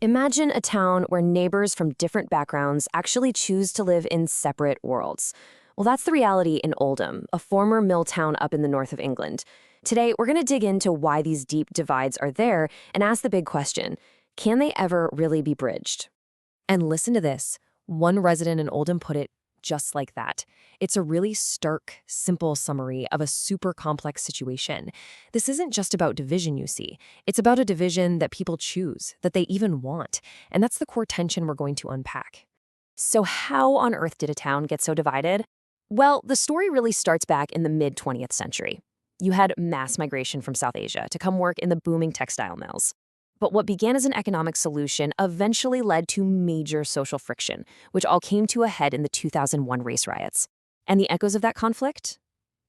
Imagine a town where neighbors from different backgrounds actually choose to live in separate worlds. Well, that's the reality in Oldham, a former mill town up in the north of England. Today, we're going to dig into why these deep divides are there and ask the big question, can they ever really be bridged? And listen to this. One resident in Oldham put it just like that. It's a really stark, simple summary of a super complex situation. This isn't just about division, you see. It's about a division that people choose, that they even want. And that's the core tension we're going to unpack. So how on earth did a town get so divided? Well, the story really starts back in the mid-20th century. You had mass migration from South Asia to come work in the booming textile mills. But what began as an economic solution eventually led to major social friction, which all came to a head in the 2001 race riots. And the echoes of that conflict?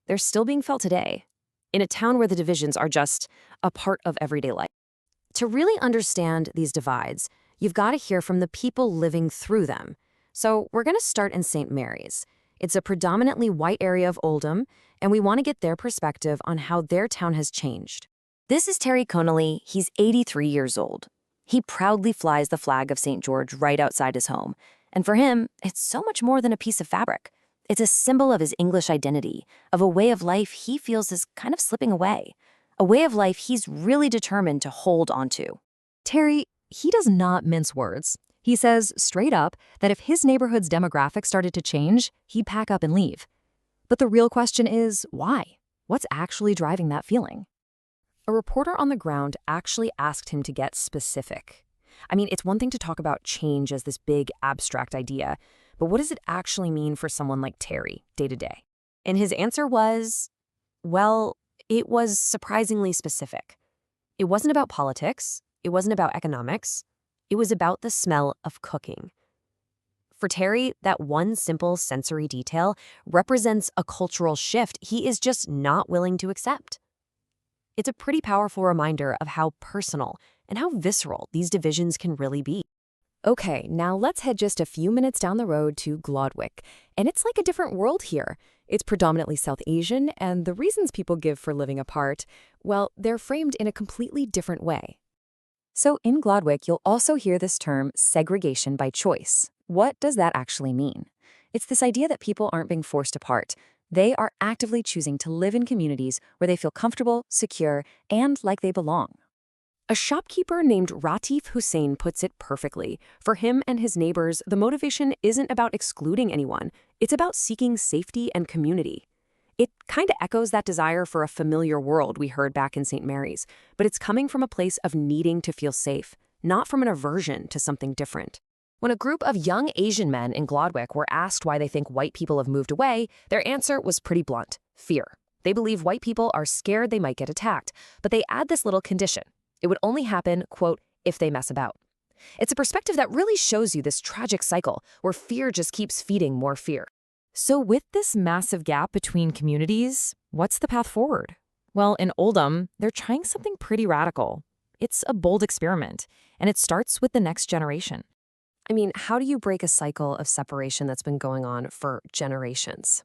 They're still being felt today, in a town where the divisions are just a part of everyday life. To really understand these divides, you've got to hear from the people living through them. So we're going to start in St. Mary's. It's a predominantly white area of Oldham, and we want to get their perspective on how their town has changed. This is Terry Connolly. He's 83 years old. He proudly flies the flag of St. George right outside his home. And for him, it's so much more than a piece of fabric. It's a symbol of his English identity, of a way of life he feels is kind of slipping away, a way of life he's really determined to hold onto. Terry, he does not mince words. He says straight up that if his neighborhood's demographics started to change, he'd pack up and leave. But the real question is, why? What's actually driving that feeling? A reporter on the ground actually asked him to get specific. I mean, it's one thing to talk about change as this big, abstract idea, but what does it actually mean for someone like Terry, day to day? And his answer was, well, it was surprisingly specific. It wasn't about politics. It wasn't about economics. It was about the smell of cooking. For Terry, that one simple sensory detail represents a cultural shift he is just not willing to accept. It's a pretty powerful reminder of how personal and how visceral these divisions can really be. Okay, now let's head just a few minutes down the road to Glodwick. And it's like a different world here. It's predominantly South Asian, and the reasons people give for living apart, well, they're framed in a completely different way. So in Glodwick, you'll also hear this term segregation by choice. What does that actually mean? It's this idea that people aren't being forced apart. They are actively choosing to live in communities where they feel comfortable, secure, and like they belong. A shopkeeper named Ratif Hussein puts it perfectly. For him and his neighbors, the motivation isn't about excluding anyone. It's about seeking safety and community. It kind of echoes that desire for a familiar world we heard back in St. Mary's, but it's coming from a place of needing to feel safe, not from an aversion to something different. When a group of young Asian men in Glodwick were asked why they think white people have moved away, their answer was pretty blunt: fear. They believe white people are scared they might get attacked, but they add this little condition. It would only happen, quote, if they mess about. It's a perspective that really shows you this tragic cycle where fear just keeps feeding more fear. So with this massive gap between communities, what's the path forward? Well, in Oldham, they're trying something pretty radical. It's a bold experiment, and it starts with the next generation. I mean, how do you break a cycle of separation that's been going on for generations?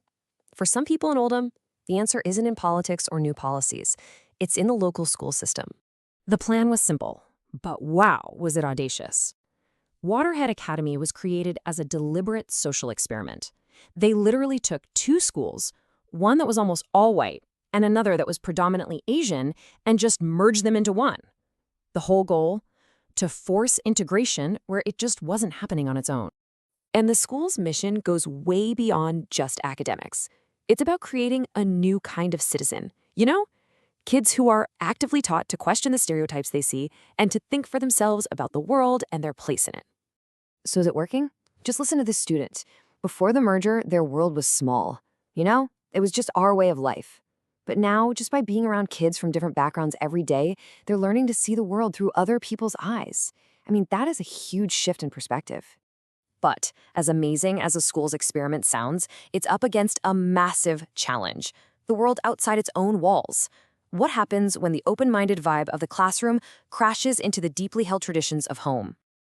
For some people in Oldham, the answer isn't in politics or new policies. It's in the local school system. The plan was simple, but wow, was it audacious. Waterhead Academy was created as a deliberate social experiment. They literally took two schools, one that was almost all white and another that was predominantly Asian, and just merged them into one. The whole goal? To force integration where it just wasn't happening on its own. And the school's mission goes way beyond just academics. It's about creating a new kind of citizen. You know, kids who are actively taught to question the stereotypes they see and to think for themselves about the world and their place in it. So is it working? Just listen to this student. Before the merger, their world was small. You know, it was just our way of life. But now, just by being around kids from different backgrounds every day, they're learning to see the world through other people's eyes. I mean, that is a huge shift in perspective. But as amazing as a school's experiment sounds, it's up against a massive challenge: the world outside its own walls. What happens when the open-minded vibe of the classroom crashes into the deeply held traditions of home?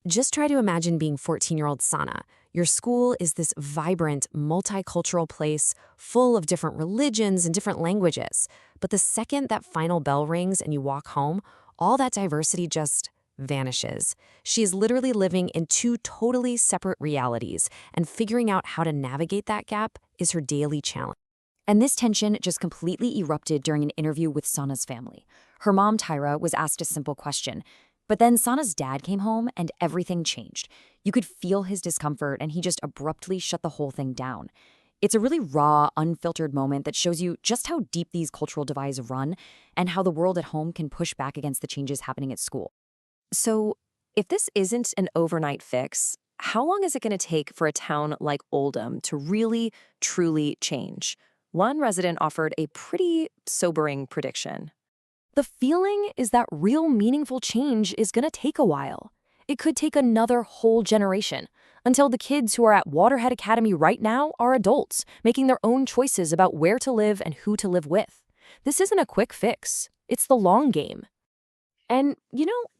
Just try to imagine being 14-year-old Sana. Your school is this vibrant, multicultural place full of different religions and different languages. But the second that final bell rings and you walk home, all that diversity just vanishes. She is literally living in two totally separate realities, and figuring out how to navigate that gap is her daily challenge. And this tension just completely erupted during an interview with Sana's family. Her mom, Tyra, was asked a simple question. But then Sana's dad came home and everything changed. You could feel his discomfort and he just abruptly shut the whole thing down. It's a really raw, unfiltered moment that shows you just how deep these cultural divides run and how the world at home can push back against the changes happening at school. So, if this isn't an overnight fix, how long is it going to take for a town like Oldham to really, truly change? One resident offered a pretty sobering prediction. The feeling is that real meaningful change is going to take a while. It could take another whole generation, until the kids who are at Waterhead Academy right now are adults, making their own choices about where to live and who to live with. This isn't a quick fix. It's the long game. And,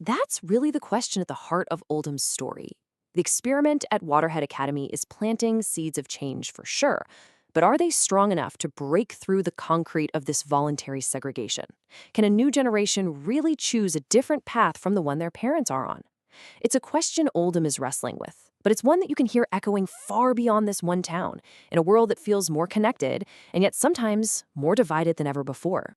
that's really the question at the heart of Oldham's story. The experiment at Waterhead Academy is planting seeds of change for sure, but are they strong enough to break through the concrete of this voluntary segregation? Can a new generation really choose a different path from the one their parents are on? It's a question Oldham is wrestling with, but it's one that you can hear echoing far beyond this one town, in a world that feels more connected and yet sometimes more divided than ever before.